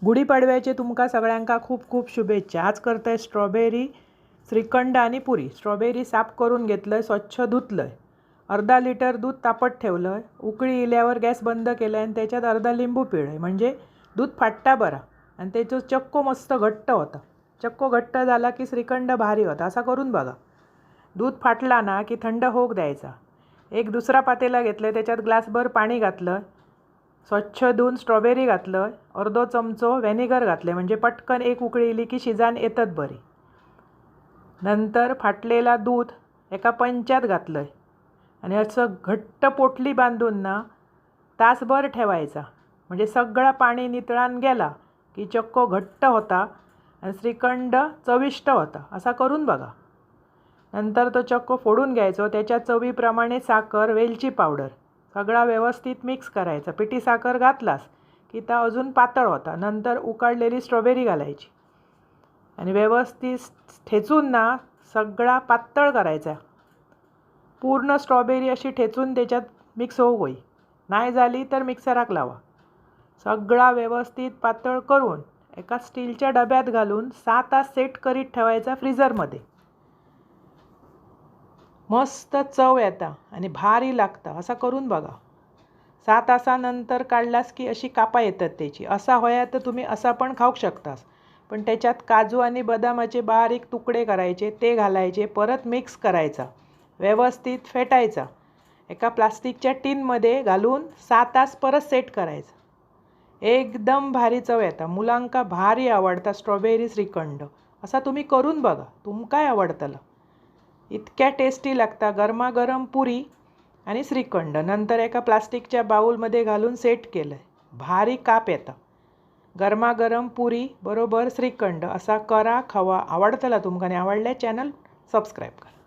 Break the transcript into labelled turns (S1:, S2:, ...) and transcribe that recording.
S1: गुढीपाडव्याचे तुमका सगळ्यांका खूप खूप शुभेच्छा। आज करतोय स्ट्रॉबेरी श्रीखंड आणि पुरी। स्ट्रॉबेरी साफ करून घेतलंय, स्वच्छ धुतलंय, अर्धा लिटर दूध तापत ठेवलंय, उकळी इल्यावर गॅस बंद केलाय आणि त्याच्यात अर्धा लिंबू पिळलंय, म्हणजे दूध फाटता बरा आणि त्याचं चक्को मस्त घट्ट होता। चक्को घट्ट झाला की श्रीखंड भारी होता। असा करून बघा। दूध फाटला ना की थंड होऊक द्यायचा। एक दुसरा पातेला घेतलं, त्याच्यात ग्लासभर पाणी घातलं, स्वच्छ धुवून स्ट्रॉबेरी घातलं, अर्धो चमचो व्हॅनिगर घातले, म्हणजे पटकन एक उकळी इली की शिजान येतात बरी। नंतर फाटलेला दूध एका पंचात घातलं आणि असं घट्ट पोटली बांधून ना तासभर ठेवायचा, म्हणजे सगळा पाणी नितळान गेला की चक्को घट्ट होता आणि श्रीखंड चविष्ट होता। असा करून बघा। नंतर तो चक्को फोडून घ्यायचो, त्याच्या चवीप्रमाणे साखर, वेलची पावडर सगळा व्यवस्थित मिक्स करायचा। पिठी साखर घातलास की ता अजून पातळ होता। नंतर उकडलेली स्ट्रॉबेरी घालायची आणि व्यवस्थित ठेचून ना सगळा पातळ करायचा। पूर्ण स्ट्रॉबेरी अशी ठेचून त्याच्यात मिक्स होऊ होई, नाही झाली तर मिक्सराक लावा। सगळा व्यवस्थित पातळ करून एका स्टीलच्या डब्यात घालून 6 तास सेट करीत ठेवायचा फ्रीजरमध्ये। मस्त चव येता आणि भारी लागता। असा करून बघा। 6 तासानंतर काढलास की अशी कापा येतात त्याची। असा होया तर तुम्ही असा पण खाऊ शकतास, पण त्याच्यात काजू आणि बदामाचे बारीक तुकडे करायचे, ते घालायचे, परत मिक्स करायचा, व्यवस्थित फेटायचा, एका प्लास्टिकच्या टिनमध्ये घालून 6 तास परत सेट करायचा। एकदम भारी चव येता। मुलांका भारी आवडता स्ट्रॉबेरी श्रीखंड। असा तुम्ही करून बघा, तुमकाय आवडतला। इतक्या टेस्टी लागता। गरमागरम पुरी आणि श्रीखंड नंतर एका प्लास्टिकच्या बाउलमध्ये घालून सेट केलं, भारी काप येता। गरमागरम पुरी बरोबर श्रीखंड असा करा, खावा। आवडतला तुमका आणि आवडल्या चॅनल सबस्क्राईब करा।